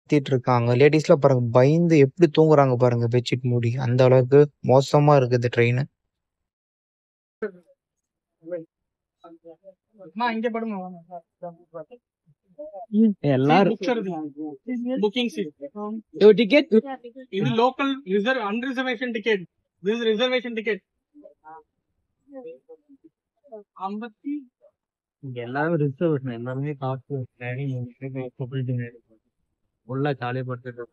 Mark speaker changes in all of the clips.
Speaker 1: சுத்திட்டு இருக்காங்க. லேடீஸ்லாம் பாருங்க பயந்து எப்படி தூங்குறாங்க பாருங்க பெட்ஷீட் மூடி. அந்த அளவுக்கு மோசமா இருக்கு இந்த ட்ரெயின்.
Speaker 2: இங்க படுங்க
Speaker 3: எல்லாரும்
Speaker 2: புக்கிங் சீட்
Speaker 3: டிக்கெட்
Speaker 2: இது local reserve அன்ரிசர்வேஷன் ticket this reservation ticket 50
Speaker 3: இங்க எல்லாரும் ரிசர்வேஷன் எல்லாருமே காசு உள்ள ஜாலியா படுத்துட்டு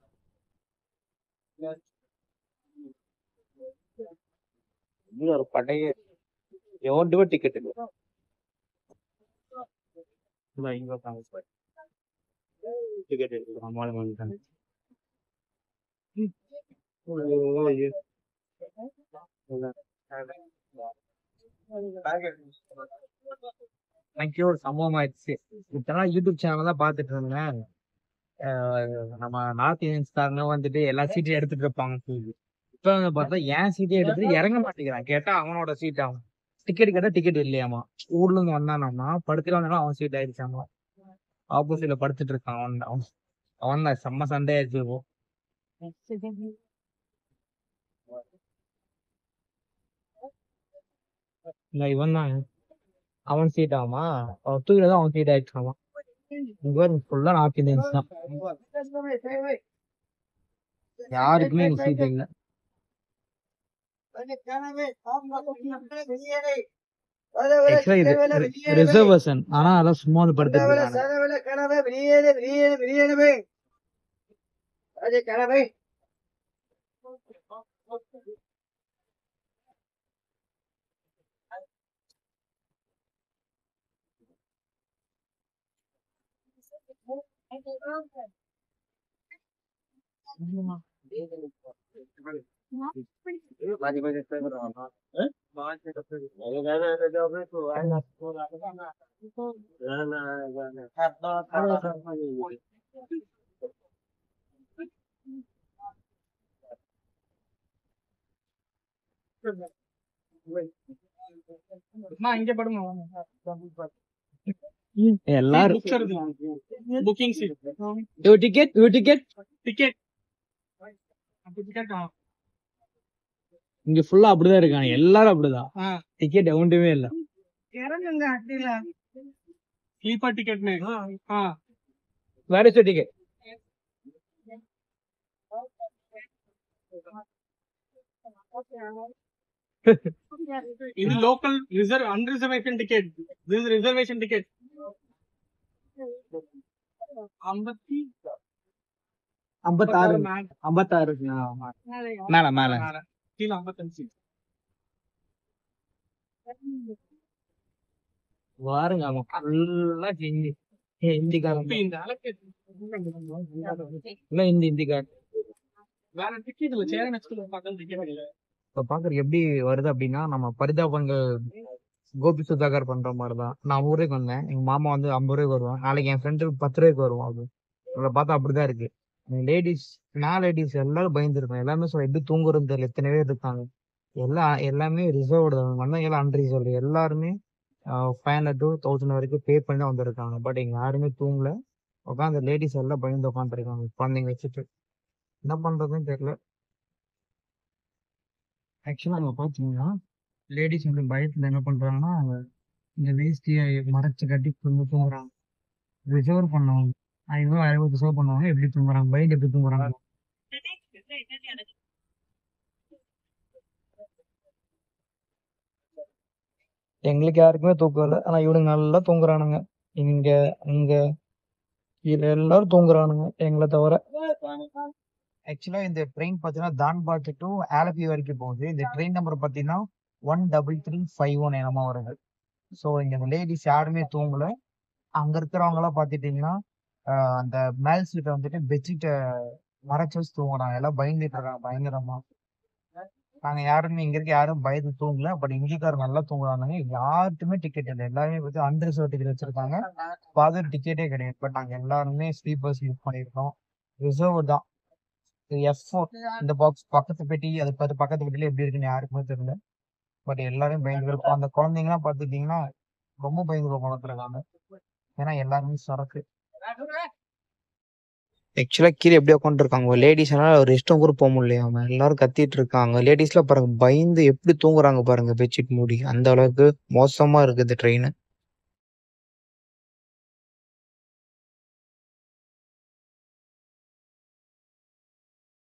Speaker 3: ஒரு படையே எவன்ட்டுமே டிக்கெட் இல்லை இங்க டிக்கெட் எடுத்துக்கலாம் மாலை வாங்கிட்டாங்க எனக்கு ஒரு சம்பவம் ஆயிடுச்சு. இத்தனை யூடியூப் சேனல் தான் பாத்துட்டு இருந்தேன். நம்ம நார்த் இந்தியன்ஸ்காரங்க வந்துட்டு எல்லா சீட்டையும் எடுத்துட்டு இருப்பாங்க. இப்ப வந்து பார்த்தா என் சீட்டை எடுத்துட்டு இறங்க மாட்டேங்கிறான். கேட்டா அவனோட சீட் ஆகும். டிக்கெட் கேட்டா டிக்கெட் இல்லையாமா. ஊர்ல இருந்து வந்தானா படுத்துட்டு வந்தாலும் அவன் சீட் ஆயிடுச்சாமா. ஆப்போசிட்ல படுத்துட்டு இருக்கான். அவன் தான் செம்ம சண்டை ஆயிடுச்சு. இவன் தான் அவன் சீட் ஆகுமா. தூக்கிலதான் அவன் சீட் ஆயிடுச்சாமா. இங்க ஃபுல்லா நார்த் இந்தியன்ஸ் தான். யாருக்குமே எங்க சீட் இல்லை. ரிசர்வேஷன் ஆனா அதான் சும்மா வந்து படுத்துட்டு
Speaker 2: இங்க படுங்க
Speaker 3: எல்லாரும்
Speaker 2: புக்கிங் சீட்
Speaker 3: டிக்கெட்
Speaker 2: டிக்கெட்
Speaker 3: இங்க ஃபுல்லா அப்படிதான் இருக்காங்க. எல்லாரும் அப்படிதான். டிக்கெட் எவன்ட்டுமே இல்ல.
Speaker 2: இறங்குங்க ஸ்லீப்பர் டிக்கெட்
Speaker 3: வேற டிக்கெட்
Speaker 2: இது local reserve அன்ரிசர்வேஷன் ticket this reservation ticket
Speaker 3: 56 மேல மேல
Speaker 2: கீழே 55
Speaker 3: வாருங்க. அவன் ஃபுல்லா ஹிந்திக்காரன்.
Speaker 2: இந்த அளவுக்கு
Speaker 3: ஹிந்திக்காரன்
Speaker 2: வேற டிக்கெட் இல்ல சேர நெக்ஸ்ட் பக்கம் டிக்கெட் இல்ல.
Speaker 3: இப்ப பாக்குறது எப்படி வருது அப்படின்னா நம்ம பரிதாபங்கள் கோபி சுதாகர் பண்ற மாதிரிதான். நான் 50 ரூபாய்க்கு வந்தேன். எங்க மாமா வந்து 50 ரூபாய்க்கு வருவான். நாளைக்கு என் ஃப்ரெண்டு 10 ரூபாய்க்கு வருவான். அதை பார்த்தா அப்படிதான் இருக்கு. லேடிஸ் எல்லாரும் பயந்துருக்காங்க. எல்லாமே சொல்ல எப்படி தூங்குறது தெரியல. எத்தனை பேர் இருக்காங்க. எல்லாமே ரிசர்வ்டு வந்தாங்க. எல்லாம் அன்ரிசர்வ்டு. எல்லாருமே 500 to 1000 வரைக்கும் பே பண்ணி தான் வந்திருக்காங்க. பட் இங்க யாருமே தூங்கல. உட்காந்து லேடிஸ் எல்லாம் பயந்து உட்காந்துருக்காங்க குழந்தைங்க வச்சுட்டு. என்ன பண்றதுன்னு தெரியல. ஆக்சுவலா நம்ம பாத்தீங்கன்னா லேடிஸ் வந்து பயத்துல என்ன பண்றாங்கன்னா இந்த வேஷ்டியை மறைச்சு கட்டி தூங்குறாங்க. ரிசர்வ் பண்ணுவாங்க. 500 ரிசர்வ் பண்ணுவாங்க. எப்படி தூங்குறாங்க, பயந்து எப்படி தூங்குறாங்க. எங்களுக்கு யாருக்குமே தூக்கம் இல்லை. ஆனா இவனுங்க நல்லா தூங்குறானுங்க. இங்க அங்க கீழே எல்லாரும் தூங்குறானுங்க எங்களை தவிர. ஆக்சுவலா இந்த ட்ரெயின் பாத்தீங்கன்னா தான்பாட் டு ஆலப்பி வரைக்கும் போகுது. இந்த ட்ரெயின் நம்பர் பாத்தீங்கன்னா 13351 என்னமோ வருது. ஸோ இங்க லேடிஸ் யாருமே தூங்கல. அங்க இருக்கிறவங்க எல்லாம் பாத்துட்டீங்கன்னா அந்த மேல் சீட்டை வந்துட்டு பெட்ஷீட்டை மறைச்சு வச்சு தூங்குறாங்க. எல்லாம் பயந்துட்டு இருக்காங்க பயங்கரமா. நாங்க யாருமே இங்க இருக்க யாரும் பயந்து தூங்கல. பட் இங்கிக்காரர் நல்லா தூங்குறாங்க. யாருக்குமே டிக்கெட் இல்லை. எல்லாருமே பத்தி அன்ரிசர்வ் டிக்கெட் வச்சிருக்காங்க. பாதி டிக்கெட்டே கிடையாது. பட் நாங்க எல்லாருமே ஸ்லீப்பர்ஸ் புக் பண்ணிருக்கோம். ரிசர்வ் தான். F4 இந்த பாக்ஸ் பக்கத்து பெட்டி அது பக்கத்து பெட்டில எப்படி இருக்குன்னு யாருக்குமே தெரியல. பட் எல்லாரும் பயந்து இருப்போம். அந்த குழந்தைங்க எல்லாம் பாத்துட்டீங்கன்னா ரொம்ப பயந்து குளத்துல இருக்காங்க. ஏன்னா எல்லாருமே சரக்கு.
Speaker 1: ஆக்சுவலா கீழ எப்படி உட்காந்துருக்காங்க லேடீஸ்னால ரெஸ்ட் ரூம் கூட போ முடியலையாம. எல்லாரும் கத்திட்டு இருக்காங்க. லேடீஸ்லாம் பாருங்க பயந்து எப்படி தூங்குறாங்க பாருங்க பெட்ஷீட் மூடி. அந்த அளவுக்கு மோசமா இருக்கு இந்த ட்ரெயின்.